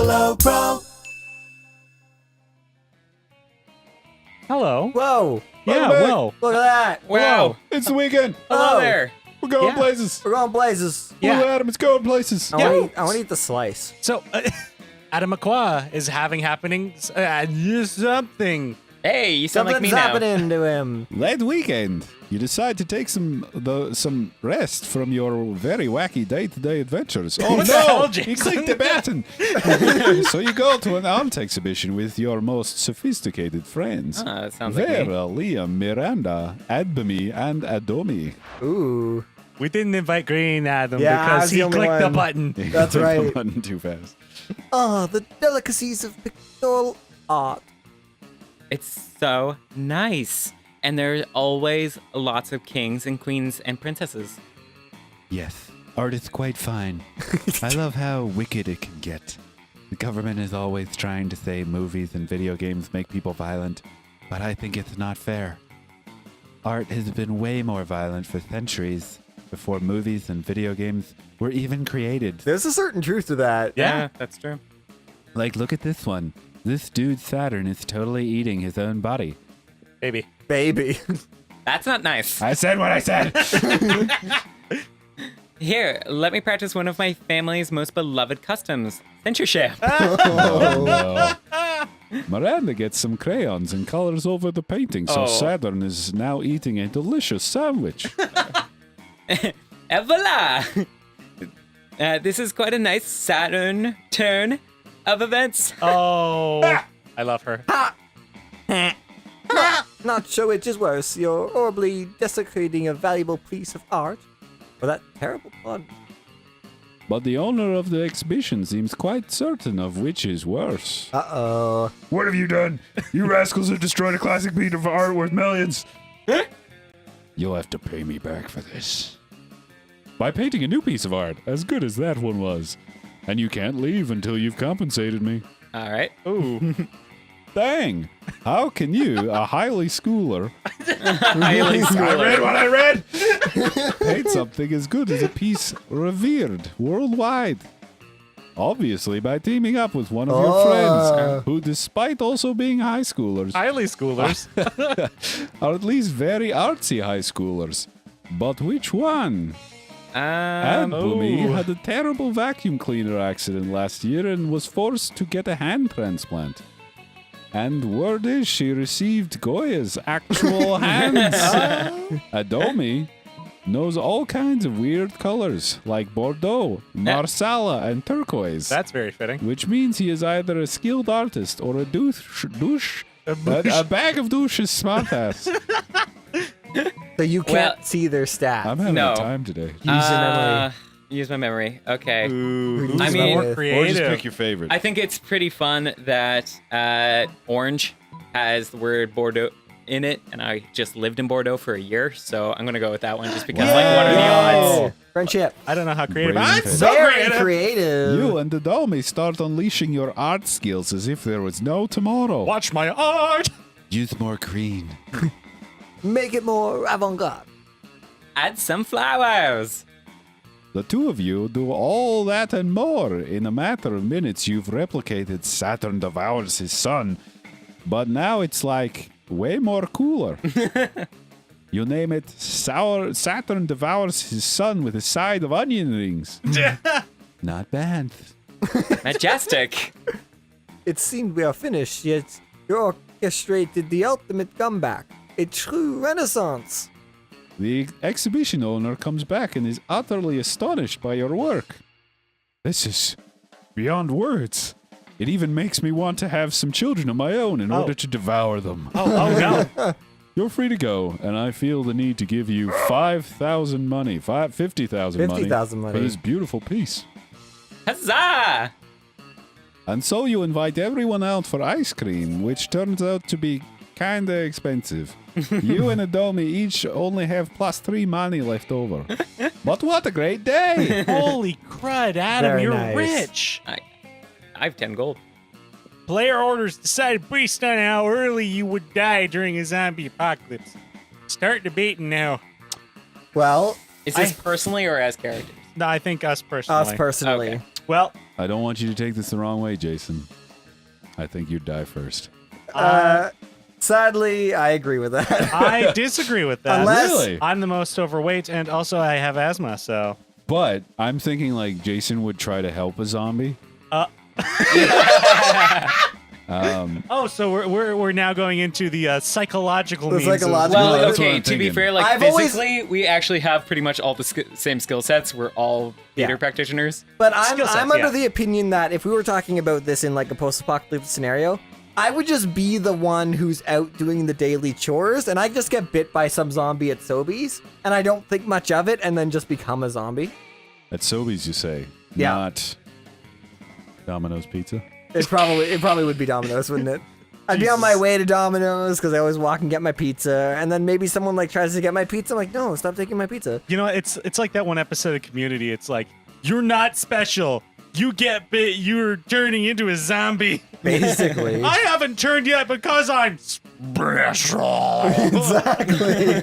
Hello, Prom. Hello. Whoa. Yeah, back. whoa. Look at that. Wow, it's the weekend. Hello there. We're going Yeah. places. We're going places. Yeah. Blue Adam is going places. I want to eat the slice. So, Adam McQuah is having something. Hey, you sound like me Something's now. happening to him. That weekend, you decide to take some rest from your very wacky day-to-day adventures. Oh What the hell, no! Jason? You clicked the button. So you go to an art exhibition with your most sophisticated friends. Ah, that sounds like Vera, me. Liam, Miranda, Adbami, and Adomi. Ooh. We didn't invite Green Adam Yeah, I because was he the only clicked the one. button. You That's clicked the right. button too fast. Oh, the delicacies of pictorial art. It's so nice. And there are always lots of kings and queens and princesses. Yes, art is quite fine. I love how wicked it can get. The government is always trying to say movies and video games make people violent, but I think it's not fair. Art has been way more violent for centuries before movies and video games were even created. There's a certain truth to that. Yeah. That's true. Like, look at this one. This dude Saturn is totally eating his own body. Baby. Baby. That's not nice. I said what I said! Here, let me practice one of my family's most beloved customs, censorship. Oh, no. Miranda gets some crayons and colors over the painting, so Oh. Saturn is now eating a delicious sandwich. Et voila! This is quite a nice Saturn turn of events. Oh, I love her. Not sure which is worse, you're horribly desecrating a valuable piece of art, or that terrible pun. But the owner of the exhibition seems quite certain of which is worse. Uh-oh. What have you done? You rascals have destroyed a classic piece of art worth millions. You'll have to pay me back for this. By painting a new piece of art, as good as that one was. And you can't leave until you've compensated me. All right. Ooh. Dang! How can you, a highly schooler, Highly schooler. what I read! paint something as good as a piece revered worldwide? Obviously by teaming up with one of your friends, who despite also being high schoolers, Highly schoolers. are at least very artsy high schoolers. But which one? Boomy had a terrible vacuum cleaner accident last year and was forced to get a hand transplant. And word is she received Goya's actual hands. Adomi knows all kinds of weird colors, like Bordeaux, Marsala, and turquoise. That's very fitting. Which means he is either a skilled artist or a douche. A bag of douches smartass. So you can't see their stats. I'm having No. a time today. Use your memory. Use my memory. Okay. Ooh. I mean- more Or Or just creative. pick your favorite. I think it's pretty fun that Orange has the word Bordeaux in it, and I just lived in Bordeaux for a year, so I'm gonna go with that one just because, like, what are the odds? Friendship. I don't know how creative. Brain I'm pick. so Very creative. creative. You and the Domi start unleashing your art skills as if there was no tomorrow. Watch my art. Use more green. Make it more avant-garde. Add some flowers. The two of you do all that and more. In a matter of minutes, you've replicated Saturn devours his sun. But now it's like way more cooler. You name it Saturn devours his sun with a side of onion rings. Not bad. Majestic. It seemed we are finished, yet you orchestrated the ultimate comeback. A true renaissance. The exhibition owner comes back and is utterly astonished by your work. This is beyond words. It even makes me want to have some children of my own in order to devour them. Oh no. You're free to go, and I feel the need to give you 5,000 money, 50,000 money 50,000 money. for this beautiful piece. Huzzah! And so you invite everyone out for ice cream, which turns out to be kinda expensive. You and Adomi each only have +3 money left over. But what a great day! Holy crud, Adam, Very you're nice. rich. I have 10 gold. Player orders decided based on how early you would die during a zombie apocalypse. Start debating now. Well, Is this personally or as characters? No, I think us personally. us personally. Okay. Well, I don't want you to take this the wrong way, Jason. I think you'd die first. Sadly, I agree with that. I disagree with that. Unless- Really? I'm the most overweight, and also I have asthma, so. But I'm thinking like Jason would try to help a zombie. Oh, so we're now going into the psychological The means of- psychological- Well, that's what okay, I'm to be thinking. fair, like I've always- physically, we actually have pretty much all the same skill sets. We're all theater Yeah. practitioners. But I'm Skill sets, under yeah. the opinion that if we were talking about this in like a post-apocalyptic scenario, I would just be the one who's out doing the daily chores, and I just get bit by some zombie at Sobeys, and I don't think much of it, and then just become a zombie. At Sobeys, you say, Yeah. not Domino's Pizza. It probably would be Domino's, wouldn't it? I'd be on my way to Domino's because I always walk and get my pizza, and then maybe someone like tries to get my pizza. I'm like, no, stop taking my pizza. You know, it's like that one episode of Community. It's like, you're not special. You get bit, you're turning into a zombie. Basically. I haven't turned yet because I'm special. Exactly.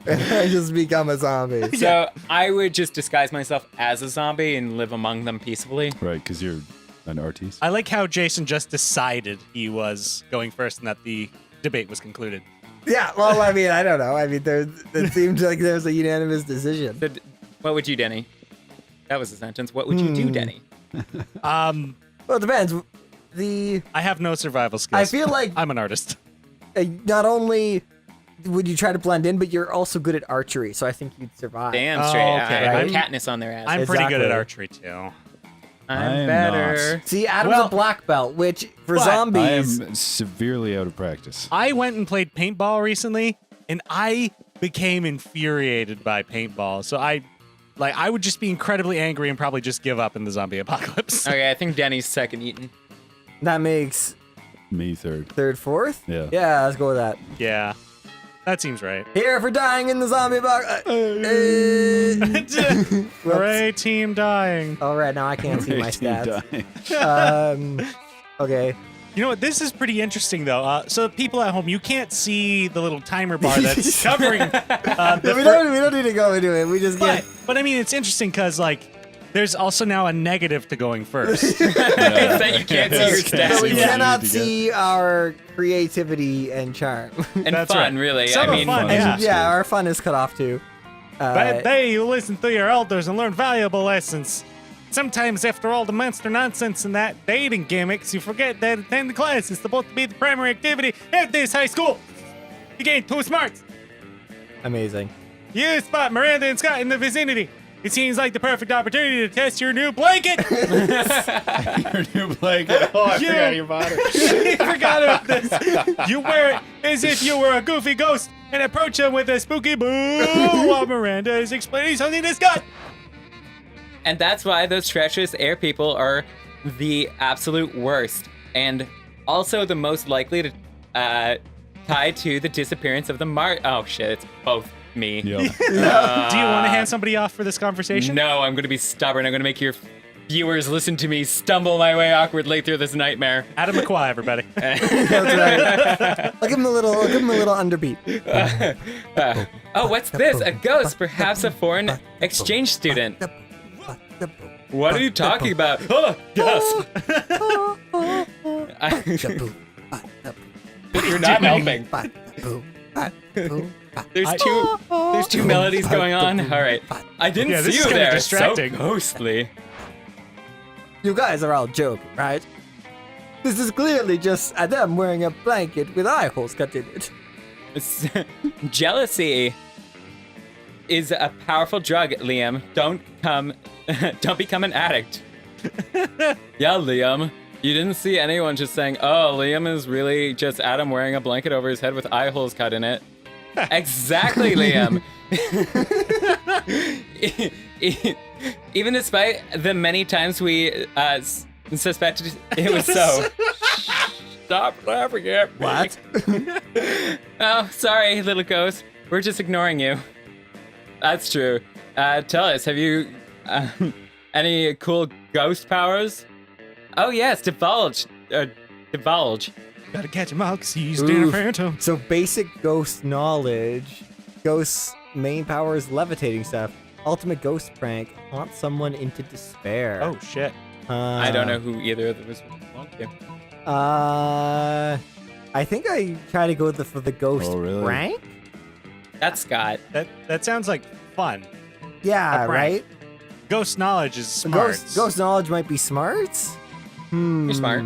I just become a zombie. So I would just disguise myself as a zombie and live among them peacefully. Right, because you're an artiste. I like how Jason just decided he was going first and that the debate was concluded. Yeah, well, I mean, I don't know. I mean, it seemed like there was a unanimous decision. So what would you, Denny? That was the sentence. What would you do, Denny? Well, it depends. I have no survival skills. I feel like I'm an artist. not only would you try to blend in, but you're also good at archery, so I think you'd survive. Damn Oh, straight. okay. I Right? Katniss on their ass. I'm pretty good at Exactly. archery too. I'm I'm better. See, Adam's Well- a black belt, which for But- zombies, I am severely out of practice. I went and played paintball recently, and I became infuriated by paintball. So I would just be incredibly angry and probably just give up in the zombie apocalypse. Okay, I think Denny's second eaten. that makes Me third. third, fourth. Yeah. Yeah, let's go with that. Yeah, that seems right. Here for dying in the zombie box. Hooray, team dying. All right, now I can't see my Team stats. dying. Okay. You know what? This is pretty interesting, though. So people at home, you can't see the little timer bar that's covering. We don't need to go into it. We just get. But I mean, it's interesting because there's also now a negative to going first. It's that you can't see your Yeah. So we stats. Yeah. cannot You need to see our creativity and charm. And That's fun, right. really. Some I are mean, fun, fun yeah. is Yeah, our fun is cut off too. But they who listen to your elders and learn valuable lessons. Sometimes, after all the monster nonsense and that dating gimmicks, you forget that attending class is supposed to be the primary activity at this high school. You gain 2 smarts. Amazing. You spot Miranda and Scott in the vicinity. It seems like the perfect opportunity to test your new blanket. Your new blanket. Oh, I Yeah. forgot you bought it. You forgot about this. You wear it as if you were a goofy ghost and approach them with a spooky boo while Miranda is explaining something to Scott. and that's why those treacherous air people are the absolute worst. And also the most likely to tie to the disappearance of the Oh, shit, it's both me. Yep. Do you want to hand somebody off for this conversation? No, I'm going to be stubborn. I'm going to make your viewers listen to me stumble my way awkwardly through this nightmare. Adam McQuay, everybody. That's right. I'll give him a little underbeat. Oh, what's this? A ghost, perhaps a foreign exchange student. What are you talking about? Oh, gasp. You're not helping. There's two melodies going on. All right. I didn't Yeah, this see is you kinda there. distracting. So ghostly. You guys are all joking, right? This is clearly just Adam wearing a blanket with eye holes cut in it. Jealousy is a powerful drug, Liam. Don't become an addict. Yeah, Liam. You didn't see anyone just saying, "Oh, Liam is really just Adam wearing a blanket over his head with eye holes cut in it." Exactly, Liam. Even despite the many times we suspected it was so. Stop laughing at me. What? Oh, sorry, little ghost. We're just ignoring you. That's true. Tell us, have you any cool ghost powers? Oh yes, divulge. Divulge. Gotta catch him out 'cause he's dinner Oof. phantom. So basic ghost knowledge. Ghost's main power is levitating stuff. Ultimate ghost prank. Haunt someone into despair. Oh shit. I don't know who either of those belong to. I think I try to go for the ghost Oh, really? prank. That's Scott. That sounds like fun. Yeah, A prank. right. Ghost knowledge is smart. Ghost knowledge might be smart. You're smart.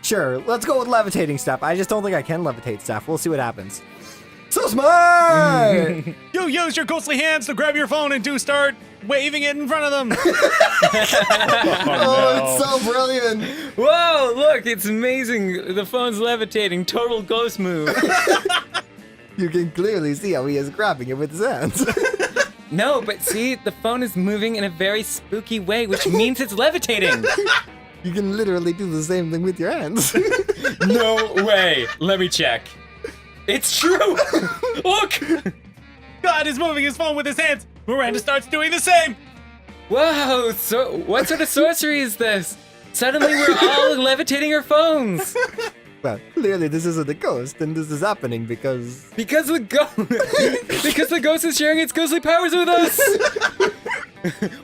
Sure. Let's go with levitating stuff. I just don't think I can levitate stuff. We'll see what happens. So smart! You use your ghostly hands to grab your phone and do start waving it in front of them. Oh, it's so brilliant. Whoa, look, it's amazing. The phone's levitating. Total ghost move. You can clearly see how he is grabbing it with his hands. No, but see, the phone is moving in a very spooky way, which means it's levitating. You can literally do the same thing with your hands. No way. Let me check. It's true. Look. God is moving his phone with his hands. Miranda starts doing the same. Whoa, so what sort of sorcery is this? Suddenly we're all levitating our phones. Well, clearly this isn't a ghost, and this is happening because... Because the ghost is sharing its ghostly powers with us.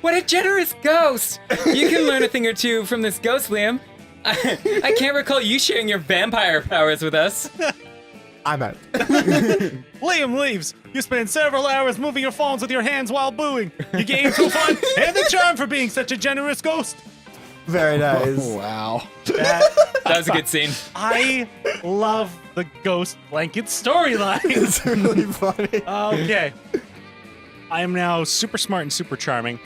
What a generous ghost. You can learn a thing or two from this ghost, Liam. I can't recall you sharing your vampire powers with us. I'm out. Liam leaves. You spend several hours moving your phones with your hands while booing. You gain full fun and the charm for being such a generous ghost. Very nice. Oh, wow. That was a good scene. I love the ghost blanket storyline. It's really funny. Okay. I am now super smart and super charming.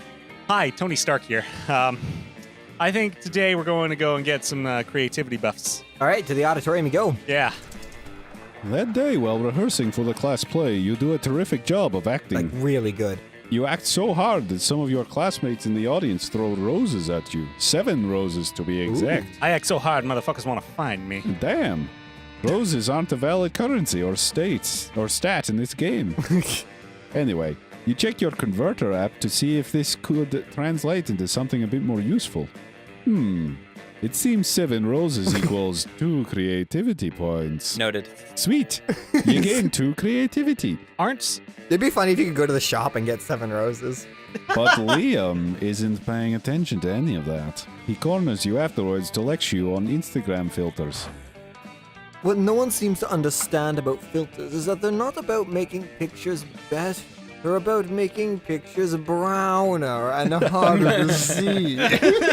Hi, Tony Stark here. I think today we're going to go and get some creativity buffs. All right, to the auditorium you go. Yeah. That day, while rehearsing for the class play, you do a terrific job of Like, acting. really good. You act so hard that some of your classmates in the audience throw roses at you. 7 roses to be exact. I act so hard, motherfuckers want to find me. Damn. Roses aren't a valid currency or stat in this game. Anyway, you check your converter app to see if this could translate into something a bit more useful. It seems 7 roses equals 2 creativity points. Noted. Sweet. You gain 2 creativity. It'd be funny if you could go to the shop and get 7 roses. But Liam isn't paying attention to any of that. He corners you afterwards to lecture you on Instagram filters. What no one seems to understand about filters is that they're not about making pictures better. They're about making pictures browner and harder to see. Shitty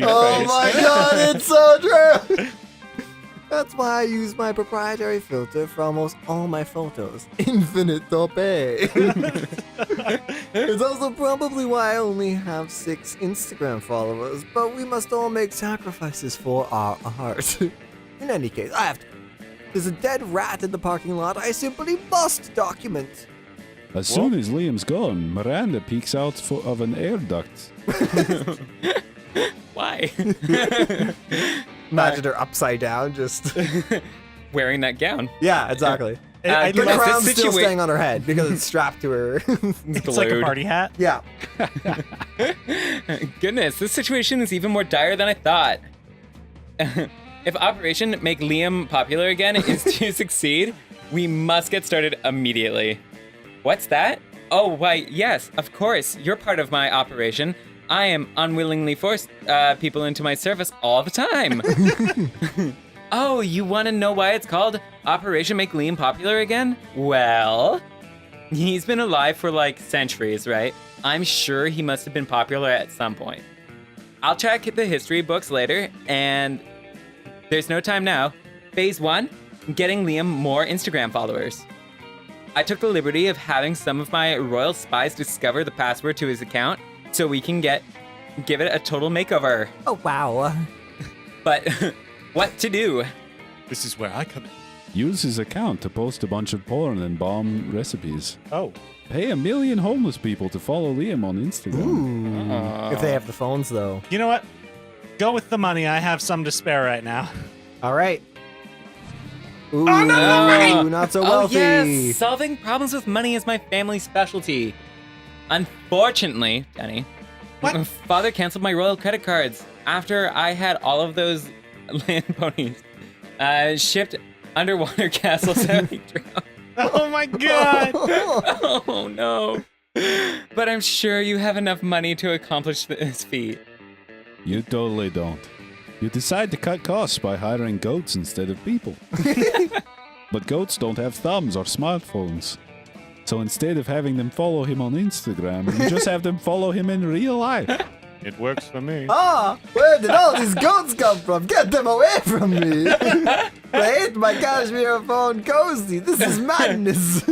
Oh my god, it's so true! That's why I use my proprietary filter for almost all my photos. Infinite Tope. It's also probably why I only have 6 Instagram followers, but we must all make sacrifices for our art. In any case, I have to. There's a dead rat in the parking lot I simply must document. As soon as Liam's gone, Miranda peeks out of an air duct. Why? Imagine her upside down, just... Wearing that gown. Yeah, exactly. I The love this crown's still situa- staying on her head because it's strapped to her. It's like a Glued. party hat. Yeah. Goodness, this situation is even more dire than I thought. If Operation Make Liam Popular Again is to succeed, we must get started immediately. What's that? Oh, why, yes, of course, you're part of my operation. I am unwillingly forced people into my service all the time. Oh, you want to know why it's called Operation Make Liam Popular Again? Well, he's been alive for like centuries, right? I'm sure he must have been popular at some point. I'll check the history books later, and there's no time now. Phase 1, getting Liam more Instagram followers. I took the liberty of having some of my royal spies discover the password to his account so we can give it a total makeover. Oh, wow. But what to do? This is where I come in. Use his account to post a bunch of porn and bomb recipes. Oh. Pay 1 million homeless people to follow Liam on Instagram. If they have the phones, though. You know what? Go with the money. I have some to spare right now. All right. Ooh, no! not so Oh wealthy. yes, solving problems with money is my family specialty. Unfortunately, Teni, What? Father canceled my royal credit cards after I had all of those land ponies shipped underwater castles that he drowned. Oh my god! Oh no. But I'm sure you have enough money to accomplish this feat. You totally don't. You decide to cut costs by hiring goats instead of people. But goats don't have thumbs or smartphones. So instead of having them follow him on Instagram, you just have them follow him in real life. It works for me. Where did all these goats come from? Get them away from me! I hate my cashmere phone cozy. This is madness.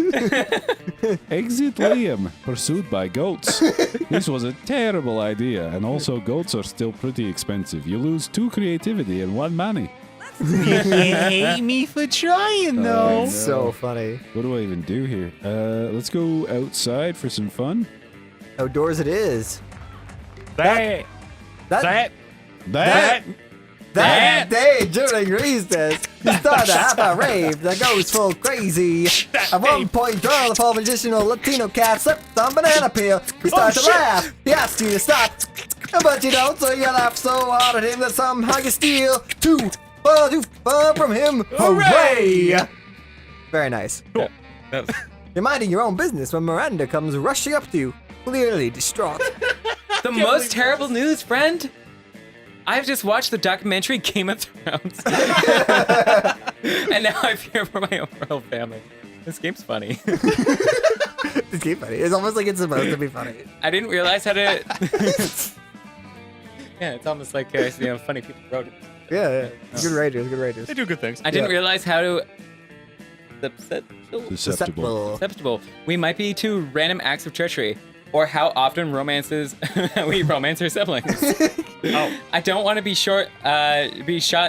Exit Liam, pursued by goats. This was a terrible idea, and also goats are still pretty expensive. You lose 2 creativity and 1 money. You can't hate me for trying, though. It's so funny. What do I even do here? Let's go outside for some fun. Outdoors it is. That That day during recess, he started to have a rave that goes full crazy. At one point, draw the full magicianal Latino cat slipped on banana peel. He starts to laugh. He asks you to stop, but you don't, so you laugh so hard at him that somehow you steal too far from him. Hooray! Very nice. Cool. You're minding your own business when Miranda comes rushing up to you, clearly distraught. The most terrible news, friend. I've just watched the documentary Game of Thrones. And now I fear for my overall family. This game's funny. This game's funny. It's almost like it's supposed to be funny. I didn't realize how to... Yeah, it's almost like funny people wrote it. Yeah. Good writers, good writers. They do good things. I didn't realize how to... Susceptible. We might be to random acts of treachery. Or how often we romance our siblings. I don't want to be shot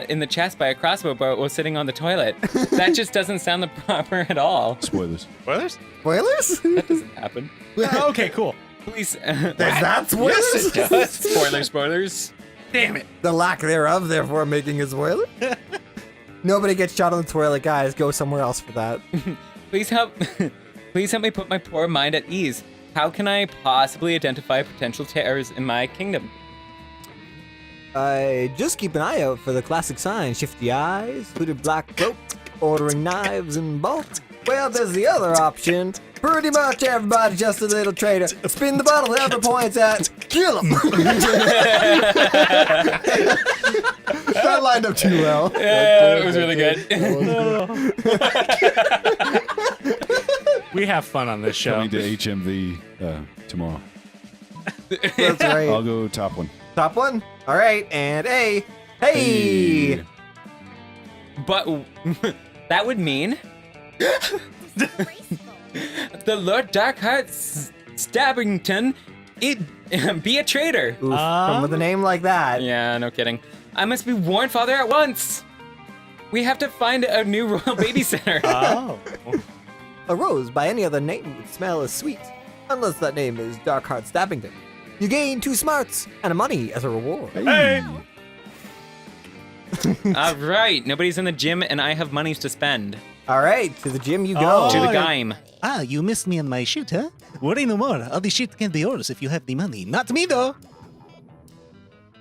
in the chest by a crossbow bolt while sitting on the toilet. That just doesn't sound the proper at all. Spoilers. Spoilers? Spoilers? That doesn't happen. Okay, cool. Please. There's that spoilers? Yes, it does. Spoilers. Damn it. The lack thereof, therefore, making a spoiler? Nobody gets shot on the toilet, guys. Go somewhere else for that. Please help me put my poor mind at ease. How can I possibly identify potential terrors in my kingdom? Just keep an eye out for the classic sign: shifty eyes, hooded black cloak, ordering knives in bulk. Well, there's the other option. Pretty much everybody's just a little traitor. Spin the bottle, whoever points at, kill him. That lined up too well. Yeah, it was really good. We have fun on this show. Coming to HMV tomorrow. That's right. I'll go top one. Top one? All right, and A. Hey! But that would mean the Lord Darkheart Stabbington be a traitor. Oof, come with a name like that. Yeah, no kidding. I must be warned, Father, at once. We have to find a new royal babysitter. Oh. A rose by any other name would smell as sweet, unless that name is Darkheart Stabbington. You gain 2 smarts and a money as a reward. Hey! All right, nobody's in the gym, and I have monies to spend. All right, to the gym you go. To the Oh, game. Ah, you missed me on my shoot, huh? Worry no more. All the shit can be yours if you have the money. Not me, though.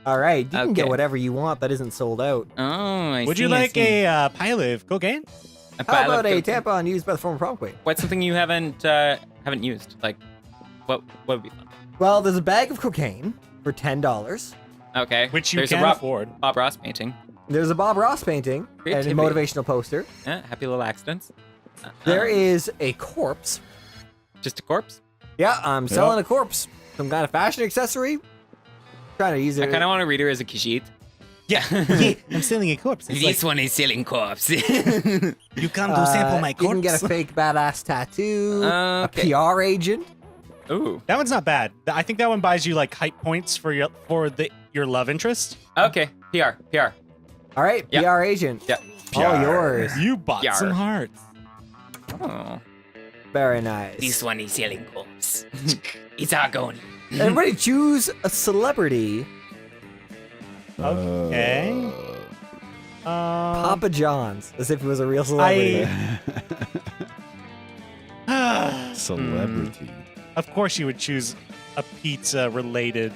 All right, you can get Okay. whatever you want that isn't sold out. Oh, I see. Would you I like see. a pile of cocaine? A How pile about of a cocaine? tampon used by the former prom queen? What's something you haven't used? Like, what would be fun? Well, there's a bag of cocaine for $10. Okay. Which you There's can a afford. Bob Ross painting. There's a Bob Ross painting and a Creativity. motivational poster. Yeah, happy little accidents. There is a corpse. Just a corpse. Yeah, I'm selling a corpse. Some kind of fashion accessory. Trying to use it. I kind of want to read her as a Khajiit. Yeah. Yeah, I'm selling a corpse. It's like, one is selling corpse. you come to sample my You corpse. can get a fake badass tattoo. Okay. A PR agent. Ooh. That one's not bad. I think that one buys you like hype points for your love interest. Okay. PR. All right, Yeah. PR agent. Yeah. All yours. You bought Yar. some hearts. Oh. Very nice. one is selling corpse. It's all going. Everybody choose a celebrity. Okay. Papa John's, as if he was a real celebrity. Celebrity. Of course, you would choose a pizza-related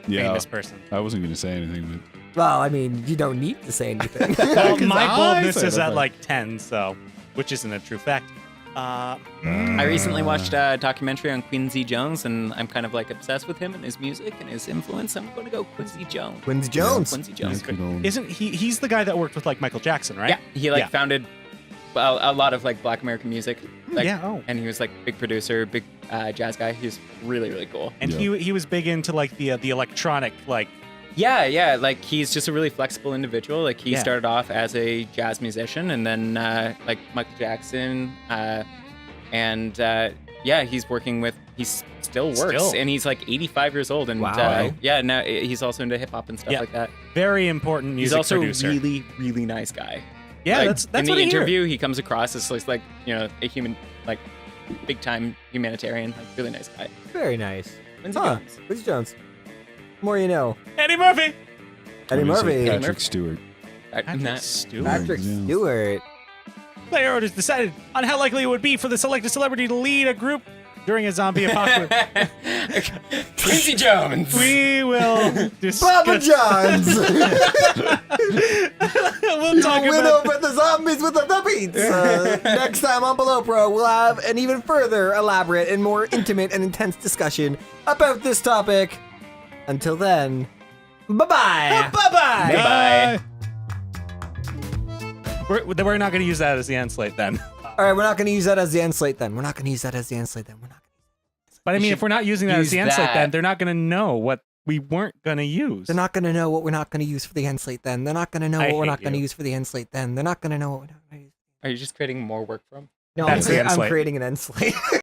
famous person. I wasn't going to say anything, Well, I mean, you don't need to say anything. Well, 'Cause my I boldness said is at it. like 10, so which isn't a true fact. I recently watched a documentary on Quincy Jones, and I'm kind of like obsessed with him and his music and his influence. I'm going to go Quincy Jones. Quincy Jones. Quincy Jones. Isn't he's the guy that worked with like Michael Jackson, right? Yeah, he founded a lot of like Black American music. Like, and he was like big producer, big jazz guy. He was really, really cool. And he was big into like the electronic like. Yeah, like he's just a really flexible individual. Like he started off as a jazz musician, and then like Michael Jackson, and he's working with. He still works, and he's like 85 years old, and now he's also into hip hop and stuff like that. Very important music producer. He's also a really, really nice guy. Yeah, like, that's in what the I hear. interview. He comes across as like a human, like big time humanitarian, like really nice guy. Very nice. Quincy Jones. Quincy Jones. More you know. Eddie Murphy. Eddie Murphy. Patrick Stewart. Patrick Stewart. Patrick Stewart. Player owners decided on how likely it would be for the selected celebrity to lead a group during a zombie apocalypse. Quincy Jones. We will discuss. Papa John's. We'll talk Win about. over the zombies with the pizza. Next time on Below Pro, we'll have an even further elaborate and more intimate and intense discussion about this topic. Until then, bye-bye. Bye-bye. We're not going to use that as the end slate then. All right, we're not going to use that as the end slate then. But I mean, if we're not using that as the end slate, that. then they're not going to know what we weren't going to use. They're not going to know what we're not going to use for the end slate then. They're not going to know I what we're hate not going to you. use for the end slate then. They're not going to know what we're not going to use. Are you just creating more work for him? No, That's the end I'm slate. creating an end slate.